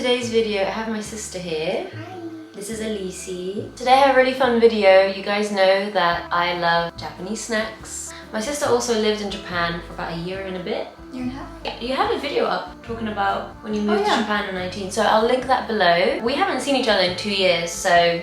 today's video, I have my sister here. Hi. This is Elise. Today I have a really fun video. You guys know that I love Japanese snacks. My sister also lived in Japan for about a year and a bit. Year and a half? You have a video up talking about when you moved yeah. to Japan in 19, so I'll link that below. We haven't seen each other in 2 years, so...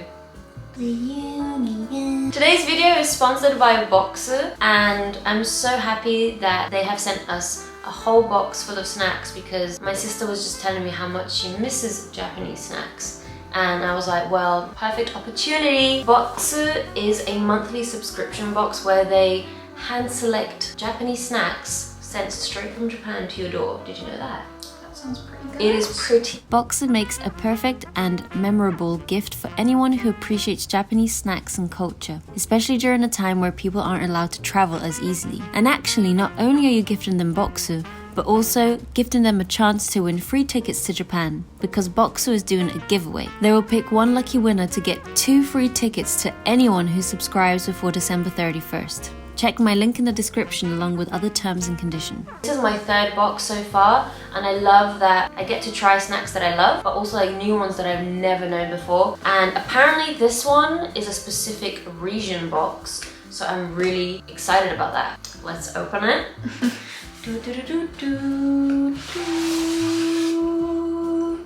Reunion. Today's video is sponsored by Boxer, and I'm so happy that they have sent us a whole box full of snacks because my sister was just telling me how much she misses Japanese snacks. And I was like, well, perfect opportunity. Boxer is a monthly subscription box where they hand select Japanese snacks sent straight from Japan to your door. Did you know that? That sounds pretty good. It is pretty. Boxer makes a perfect and memorable gift for anyone who appreciates Japanese snacks and culture, especially during a time where people aren't allowed to travel as easily. And actually, not only are you gifting them Boxer, but also gifting them a chance to win free tickets to Japan, because Boxer is doing a giveaway. They will pick one lucky winner to get 2 free tickets to anyone who subscribes before December 31st. Check my link in the description along with other terms and conditions. This is my 3rd box so far, and I love that I get to try snacks that I love, but also like new ones that I've never known before. And apparently this one is a specific region box, so I'm really excited about that. Let's open it.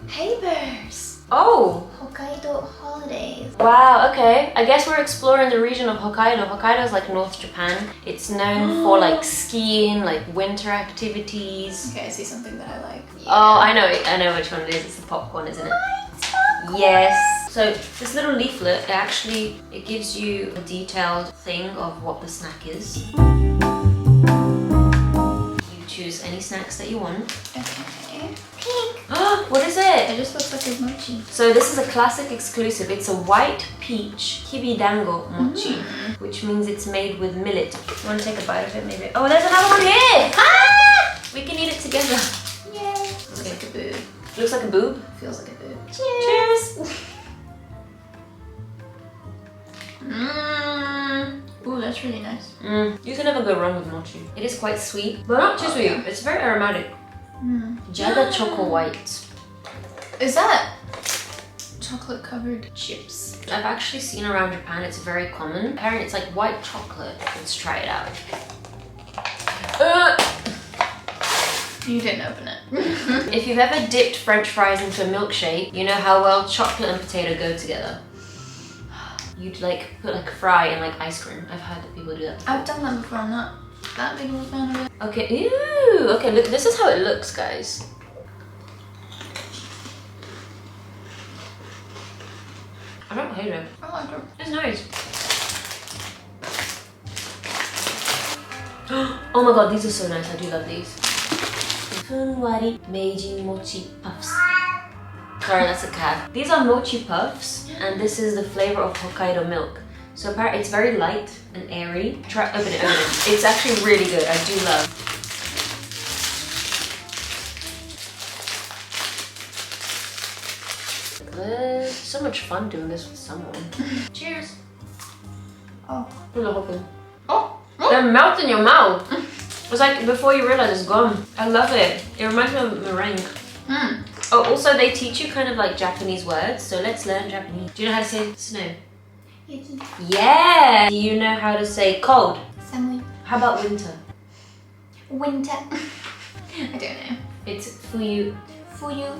Papers. Oh! Hokkaido holidays. Wow, okay. I guess we're exploring the region of Hokkaido. Hokkaido is like North Japan. It's known for like skiing, like winter activities. Okay, I see something that I like. Yeah. Oh, I know which one it is. It's the popcorn, isn't it? Yes. So this little leaflet, it gives you a detailed thing of what the snack is. You choose any snacks that you want. Okay. Pink. Oh, what is it? It just looks like a mochi. So this is a classic exclusive. It's a white peach kibidango mochi, which means it's made with millet. You want to take a bite of it, maybe? Oh, there's another one here! Ah! We can eat it together. Yay. Looks like a boob. Looks like a boob. Feels like a boob. Cheers! Ooh, that's really nice. You can never go wrong with mochi. It is quite sweet, but not too sweet. Yeah. It's very aromatic. Jaga Choco White. Is that chocolate covered chips? I've actually seen around Japan, it's very common. Apparently it's like white chocolate. Let's try it out. You didn't open it. If you've ever dipped French fries into a milkshake, you know how well chocolate and potato go together. You'd like put like a fry in like ice cream. I've heard that people do that before. I've done that before. I'm not that big of a fan of it. Okay, ew! Okay, look, this is how it looks, guys. I don't hate it. I like it. It's nice. Oh my god, these are so nice. I do love these. Funwari Meiji Mochi Puffs. Sorry, that's a cat. These are mochi puffs, and this is the flavor of Hokkaido milk. So apparently it's very light and airy. Try, open it. It's actually really good. I do love. So much fun doing this with someone. Cheers. Oh. Look at the whole thing. Oh. They melt in your mouth. It's like before you realize it's gone. I love it. It reminds me of meringue. Oh, also they teach you kind of like Japanese words, so let's learn Japanese. Do you know how to say snow? Yuki. Yeah! Do you know how to say cold? Samui. How about winter? Winter. I don't know. It's fuyu. Fuyu.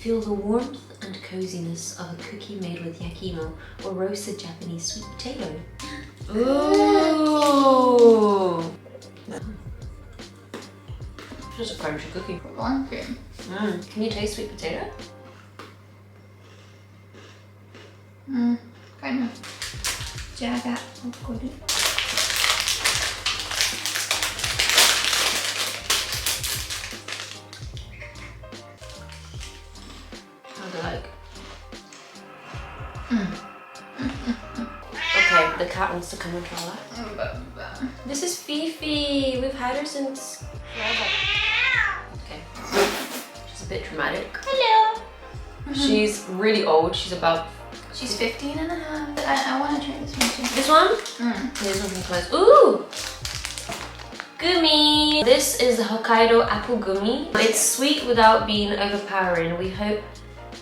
Feel the warmth and coziness of a cookie made with yakimo or roasted Japanese sweet potato. Ooh! Just a crunchy cookie. Like it. Can you taste sweet potato? Kind of. Jaga okori. How do you like? Okay, the cat wants to come and try that. This is Fifi. We've had her since forever. Okay. She's a bit dramatic. Hello. She's really old. She's 15 and a half. I want to try this one too. This one? This one can close. Ooh! Gummy! This is the Hokkaido apple gummy. It's sweet without being overpowering. We hope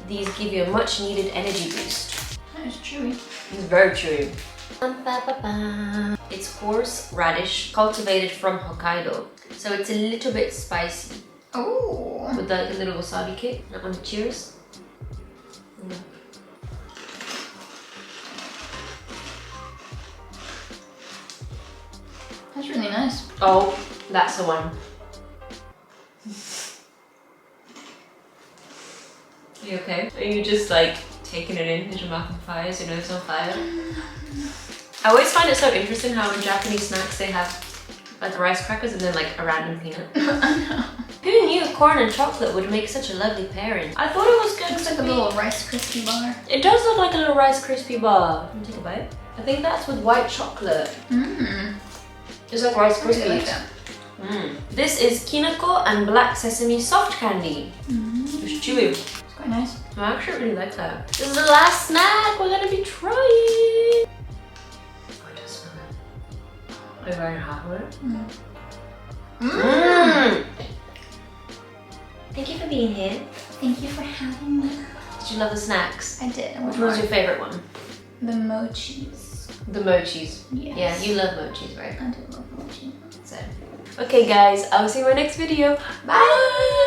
these give you a much needed energy boost. That is chewy. It's very chewy. It's horseradish cultivated from Hokkaido. So it's a little bit spicy. Oh. With like a little wasabi kick. Cheers. That's really nice. Oh, that's the one. Are you okay? Are you just like taking it in? Is your mouth on fire? Is your nose on fire? I always find it so interesting how in Japanese snacks they have like rice crackers and then like a random peanut. Who knew corn and chocolate would make such a lovely pairing? I thought it was good. Looks like a little Rice Krispie bar. It does look like a little Rice Krispie bar. Can you take a bite? I think that's with white chocolate. Mmm. It's like Rice I really Krispies. like that. This is kinako and black sesame soft candy. It's chewy. It's quite nice. I actually really like that. This is the last snack we're gonna be trying. Oh, it does smell it. Are you going to half of it? Thank you for being here. Thank you for having me. Did you love the snacks? I did. Which was your favorite one? The mochis. The mochis. Yes. Yeah, you love mochis, right? I do love mochi. So, okay guys, I'll see you in my next video. Bye!